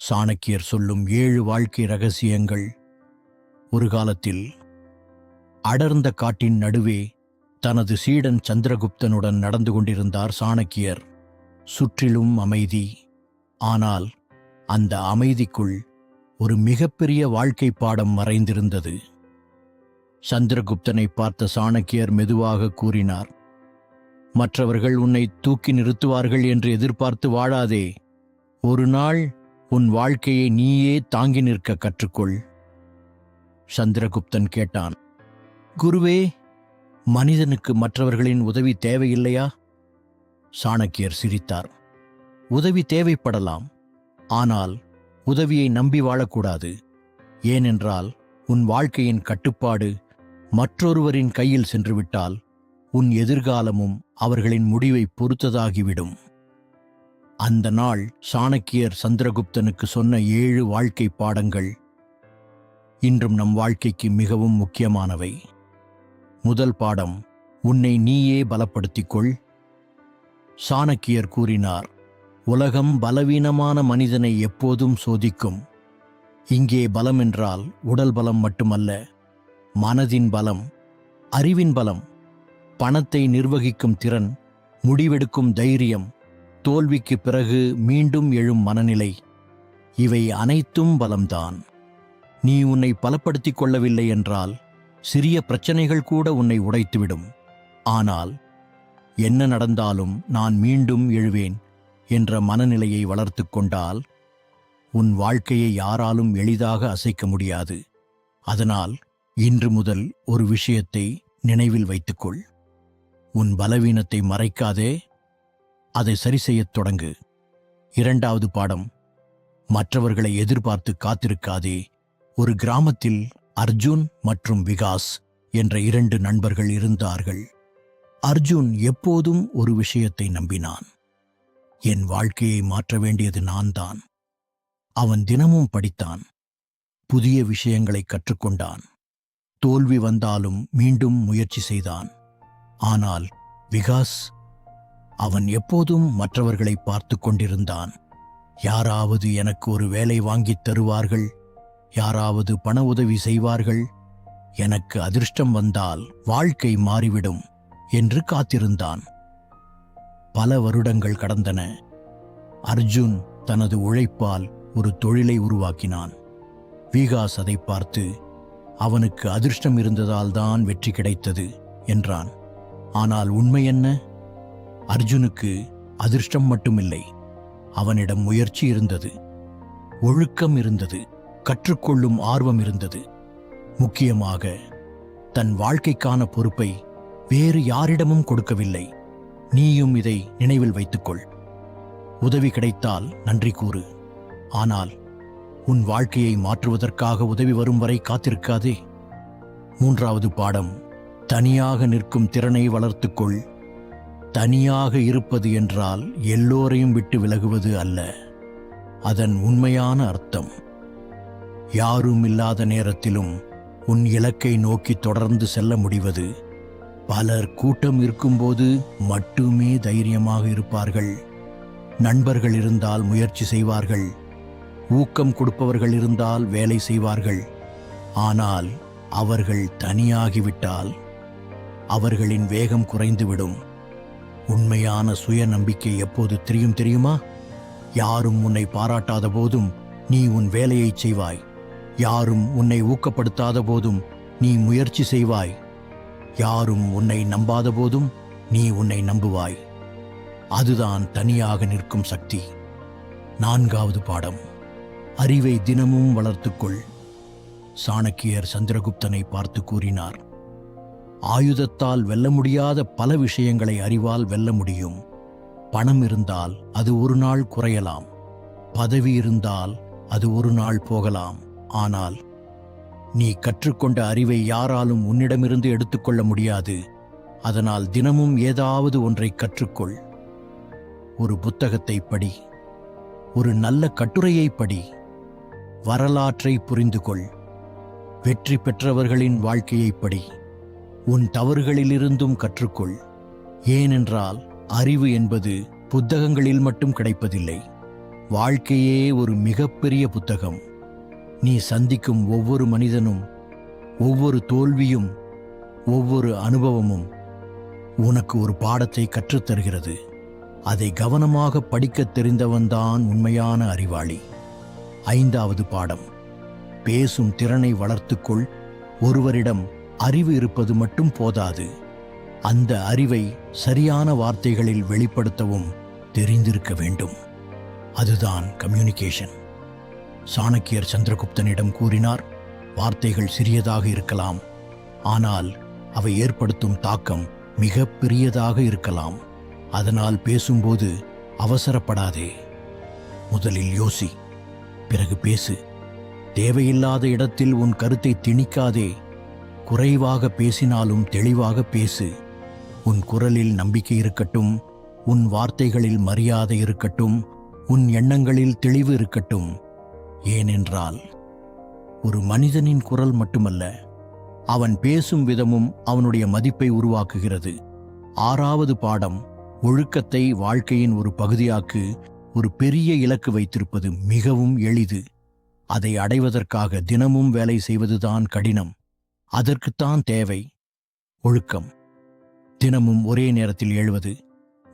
சாணக்கியர் சொல்லும் 7 வாழ்க்கை ரகசியங்கள். ஒரு காலத்தில் அடர்ந்த காட்டின் நடுவே தனது சீடன் சந்திரகுப்தனுடன் நடந்து கொண்டிருந்தார் சாணக்கியர். சுற்றிலும் அமைதி. ஆனால் அந்த அமைதிக்குள் ஒரு மிகப்பெரிய வாழ்க்கை பாடம் மறைந்திருந்தது. சந்திரகுப்தனை பார்த்த சாணக்கியர் மெதுவாக கூறினார், மற்றவர்கள் உன்னை தூக்கி நிறுத்துவார்கள் என்று எதிர்பார்த்து வாழாதே. ஒரு நாள் உன் வாழ்க்கையை நீயே தாங்கி நிற்க கற்றுக்கொள். சந்திரகுப்தன் கேட்டான், குருவே, மனிதனுக்கு மற்றவர்களின் உதவி தேவையில்லையா? சாணக்கியர் சிரித்தார். உதவி தேவைப்படலாம், ஆனால் உதவியை நம்பி வாழக்கூடாது. ஏனென்றால் உன் வாழ்க்கையின் கட்டுப்பாடு மற்றொருவரின் கையில் சென்றுவிட்டால் உன் எதிர்காலமும் அவர்களின் முடிவை பொறுத்ததாகிவிடும். அந்த நாள் சாணக்கியர் சந்திரகுப்தனுக்கு சொன்ன 7 வாழ்க்கை பாடங்கள் இன்றும் நம் வாழ்க்கைக்கு மிகவும் முக்கியமானவை. முதல் பாடம், உன்னை நீயே பலப்படுத்திக்கொள். சாணக்கியர் கூறினார், உலகம் பலவீனமான மனிதனை எப்போதும் சோதிக்கும். இங்கே பலம் என்றால் உடல் பலம் மட்டுமல்ல, மனதின் பலம், அறிவின் பலம், பணத்தை நிர்வகிக்கும் திறன், முடிவெடுக்கும் தைரியம், தோல்விக்கு பிறகு மீண்டும் எழும் மனநிலை, இவை அனைத்தும் பலம்தான். நீ உன்னை பலப்படுத்திக் கொள்ளவில்லை என்றால் சிறிய பிரச்சனைகள் கூட உன்னை உடைத்துவிடும். ஆனால் என்ன நடந்தாலும் நான் மீண்டும் எழுவேன் என்ற மனநிலையை வளர்த்து கொண்டால் உன் வாழ்க்கையை யாராலும் எளிதாக அசைக்க முடியாது. அதனால் இன்று முதல் ஒரு விஷயத்தை நினைவில் வைத்துக்கொள். உன் பலவீனத்தை மறைக்காதே, அதை சரி செய்யத் தொடங்கு. இரண்டாவது பாடம், மற்றவர்களை எதிர்பார்த்து காத்திருக்காதே. ஒரு கிராமத்தில் அர்ஜுன் மற்றும் விகாஸ் என்ற 2 நண்பர்கள் இருந்தார்கள். அர்ஜுன் எப்போதும் ஒரு விஷயத்தை நம்பினான், என் வாழ்க்கையை மாற்ற வேண்டியது நான்தான். அவன் தினமும் படித்தான், புதிய விஷயங்களை கற்றுக்கொண்டான், தோல்வி வந்தாலும் மீண்டும் முயற்சி செய்தான். ஆனால் விகாஸ், அவன் எப்போதும் மற்றவர்களை பார்த்து கொண்டிருந்தான். யாராவது எனக்கு ஒரு வேலை வாங்கித் தருவார்கள், யாராவது பண உதவி செய்வார்கள், எனக்கு அதிர்ஷ்டம் வந்தால் வாழ்க்கை மாறிவிடும் என்று காத்திருந்தான். பல வருடங்கள் கடந்தன. அர்ஜுன் தனது உழைப்பால் ஒரு தொழிலை உருவாக்கினான். விகாஸ் அதை பார்த்து, அவனுக்கு அதிர்ஷ்டம் இருந்ததால் தான் வெற்றி கிடைத்தது என்றான். ஆனால் உண்மை என்ன? அர்ஜுனுக்கு அதிர்ஷ்டம் மட்டுமில்லை, அவனிடம் முயற்சி இருந்தது, ஒழுக்கம் இருந்தது, கற்றுக்கொள்ளும் ஆர்வம் இருந்தது. முக்கியமாக தன் வாழ்க்கைக்கான பொறுப்பை வேறு யாரிடமும் கொடுக்கவில்லை. நீயும் இதை நினைவில் வைத்துக்கொள். உதவி கிடைத்தால் நன்றி கூறு, ஆனால் உன் வாழ்க்கையை மாற்றுவதற்காக உதவி வரும் வரை காத்திருக்காதே. மூன்றாவது பாடம், தனியாக நிற்கும் திறனை வளர்த்துக்கொள். தனியாக இருப்பது என்றால் எல்லோரையும் விட்டு விலகுவது அல்ல. அதன் உண்மையான அர்த்தம், யாரும் இல்லாத நேரத்திலும் உன் இலக்கை நோக்கி தொடர்ந்து செல்ல முடிவது. பலர் கூட்டம் இருக்கும்போது மட்டுமே தைரியமாக இருப்பார்கள். நண்பர்கள் இருந்தால் முயற்சி செய்வார்கள், ஊக்கம் கொடுப்பவர்கள் இருந்தால் வேலை செய்வார்கள். ஆனால் அவர்கள் தனியாகிவிட்டால் அவர்களின் வேகம் குறைந்துவிடும். உண்மையான சுய நம்பிக்கை எப்போது தெரியுமா? யாரும் உன்னை பாராட்டாத போதும் நீ உன் வேலையை செய்வாய். யாரும் உன்னை ஊக்கப்படுத்தாத போதும் நீ முயற்சி செய்வாய். யாரும் உன்னை நம்பாத போதும் நீ உன்னை நம்புவாய். அதுதான் தனியாக நிற்கும் சக்தி. நான்காவது பாடம், அறிவை தினமும் வளர்த்துக்கொள். சாணக்கியர் சந்திரகுப்தனை பார்த்து கூறினார், ஆயுதத்தால் வெல்ல முடியாத பல விஷயங்களை அறிவால் வெல்ல முடியும். பணம் இருந்தால் அது ஒரு நாள் குறையலாம், பதவி இருந்தால் அது ஒரு நாள் போகலாம். ஆனால் நீ கற்றுக்கொண்ட அறிவை யாராலும் உன்னிடமிருந்து எடுத்துக்கொள்ள முடியாது. அதனால் தினமும் ஏதாவது ஒன்றை கற்றுக்கொள். ஒரு புத்தகத்தை படி, ஒரு நல்ல கட்டுரையை படி, வரலாற்றை புரிந்து கொள். வெற்றி பெற்றவர்களின் வாழ்க்கையை படி, உன் தவறுகளிலிருந்தும் கற்றுக்கொள். ஏனென்றால் அறிவு என்பது புத்தகங்களில் மட்டும் கிடைப்பதில்லை, வாழ்க்கையே ஒரு மிகப்பெரிய புத்தகம். நீ சந்திக்கும் ஒவ்வொரு மனிதனும், ஒவ்வொரு தோல்வியும், ஒவ்வொரு அனுபவமும் உனக்கு ஒரு பாடத்தை கற்றுத்தருகிறது. அதை கவனமாக படிக்கத் தெரிந்தவன்தான் உண்மையான அறிவாளி. 5வது பாடம். பேசும் திறனை வளர்த்துக்கொள். ஒருவரிடம் அறிவு இருப்பது மட்டும் போதாது, அந்த அறிவை சரியான வார்த்தைகளில் வெளிப்படுத்தவும் தெரிந்திருக்க வேண்டும். அதுதான் கம்யூனிகேஷன். சாணக்கியர் சந்திரகுப்தனிடம் கூறினார், வார்த்தைகள் சிறியதாக இருக்கலாம், ஆனால் அவை ஏற்படுத்தும் தாக்கம் மிக பெரியதாக இருக்கலாம். அதனால் பேசும்போது அவசரப்படாதே. முதலில் யோசி, பிறகு பேசு. தேவையில்லாத இடத்தில் உன் கருத்தை திணிக்காதே. குறைவாக பேசினாலும் தெளிவாக பேசு. உன் குரலில் நம்பிக்கை இருக்கட்டும், உன் வார்த்தைகளில் மரியாதை இருக்கட்டும், உன் எண்ணங்களில் தெளிவு இருக்கட்டும். ஏனென்றால் ஒரு மனிதனின் குரல் மட்டுமல்ல, அவன் பேசும் விதமும் அவனுடைய மதிப்பை உருவாக்குகிறது. 6வது பாடம். ஒழுக்கத்தை வாழ்க்கையின் ஒரு பகுதியாக்கு. ஒரு பெரிய இலக்கு வைத்திருப்பது மிகவும் எளிது. அதை அடைவதற்காக தினமும் வேலை செய்வதுதான் கடினம். அதற்குத்தான் தேவை ஒழுக்கம். தினமும் ஒரே நேரத்தில் எழுவது,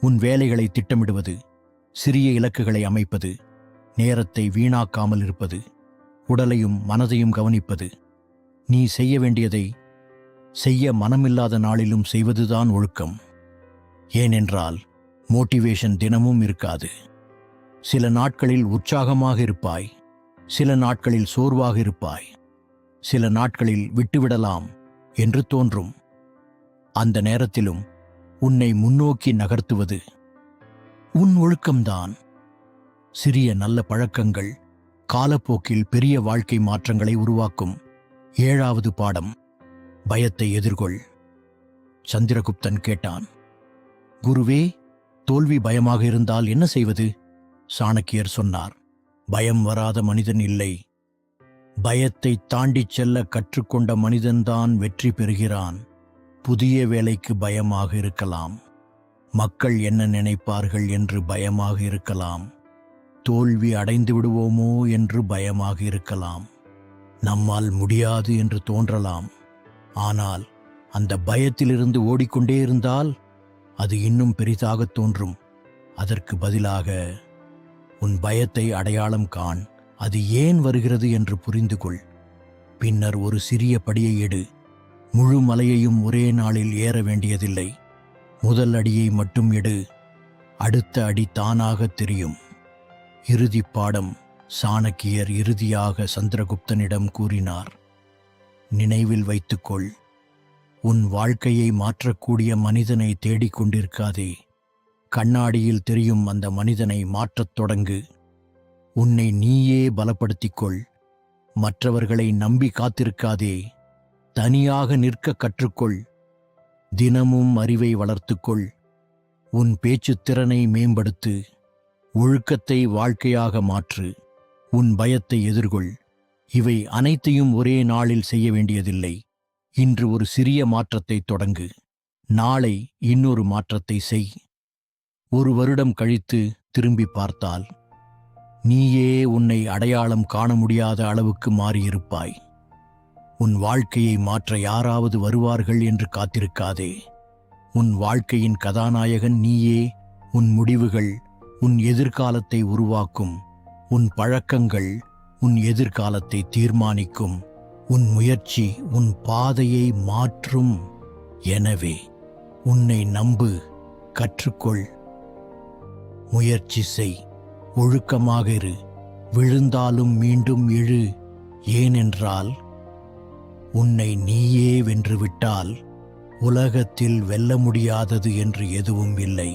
உன் வேலைகளை திட்டமிடுவது, சிறிய இலக்குகளை அமைப்பது, நேரத்தை வீணாக்காமல் இருப்பது, உடலையும் மனதையும் கவனிப்பது, நீ செய்ய வேண்டியதை செய்ய மனமில்லாத நாளிலும் செய்வதுதான் ஒழுக்கம். ஏனென்றால் மோட்டிவேஷன் தினமும் இருக்காது. சில நாட்களில் உற்சாகமாக இருப்பாய், சில நாட்களில் சோர்வாக இருப்பாய், சில நாட்களில் விட்டுவிடலாம் என்று தோன்றும். அந்த நேரத்திலும் உன்னை முன்னோக்கி நகர்த்துவது உன் ஒழுக்கம்தான். சிறிய நல்ல பழக்கங்கள் காலப்போக்கில் பெரிய வாழ்க்கை மாற்றங்களை உருவாக்கும். 7வது பாடம். பயத்தை எதிர்கொள். சந்திரகுப்தன் கேட்டான், குருவே, தோல்வி பயமாக இருந்தால் என்ன செய்வது? சாணக்கியர் சொன்னார், பயம் வராத மனிதன் இல்லை. பயத்தை தாண்டிச் செல்ல கற்றுக்கொண்ட மனிதன்தான் வெற்றி பெறுகிறான். புதிய வேலைக்கு பயமாக இருக்கலாம், மக்கள் என்ன நினைப்பார்கள் என்று பயமாக இருக்கலாம், தோல்வி அடைந்து விடுவோமோ என்று பயமாக இருக்கலாம், நம்மால் முடியாது என்று தோன்றலாம். ஆனால் அந்த பயத்திலிருந்து ஓடிக்கொண்டே இருந்தால் அது இன்னும் பெரிதாக தோன்றும். அதற்கு பதிலாக உன் பயத்தை அடையாளம் காண். அது ஏன் வருகிறது என்று புரிந்து கொள். பின்னர் ஒரு சிறிய படியை எடு. முழு மலையையும் ஒரே நாளில் ஏற வேண்டியதில்லை. முதல் அடியை மட்டும் எடு. அடுத்த அடி தானாக தெரியும். இறுதிப் பாடம். சாணக்கியர் இறுதியாக சந்திரகுப்தனிடம் கூறினார், நினைவில் வைத்துக்கொள், உன் வாழ்க்கையை மாற்றக்கூடிய மனிதனை தேடிக்கொண்டிருக்காதே. கண்ணாடியில் தெரியும் அந்த மனிதனை மாற்றத் தொடங்கு. உன்னை நீயே பலப்படுத்திக்கொள். மற்றவர்களை நம்பி காத்திருக்காதே. தனியாக நிற்க கற்றுக்கொள். தினமும் அறிவை வளர்த்துக்கொள். உன் பேச்சுத் திறனை மேம்படுத்து. ஒழுக்கத்தை வாழ்க்கையாக மாற்று. உன் பயத்தை எதிர்கொள். இவை அனைத்தையும் ஒரே நாளில் செய்ய வேண்டியதில்லை. இன்று ஒரு சிறிய மாற்றத்தை தொடங்கு. நாளை இன்னொரு மாற்றத்தை செய். 1 வருடம் கழித்து திரும்பி பார்த்தால் நீயே உன்னை அடையாளம் காண முடியாத அளவுக்கு மாறியிருப்பாய். உன் வாழ்க்கையை மாற்ற யாராவது வருவார்கள் என்று காத்திருக்காதே. உன் வாழ்க்கையின் கதாநாயகன் நீயே. உன் முடிவுகள் உன் எதிர்காலத்தை உருவாக்கும். உன் பழக்கங்கள் உன் எதிர்காலத்தை தீர்மானிக்கும். உன் முயற்சி உன் பாதையை மாற்றும். எனவே உன்னை நம்பு, கற்றுக்கொள், முயற்சி செய், ஒழுக்கமாக இரு. விழுந்தாலும் மீண்டும் எழு. ஏனென்றால் உன்னை நீயே வென்றுவிட்டால் உலகத்தில் வெல்ல முடியாதது என்று எதுவும் இல்லை.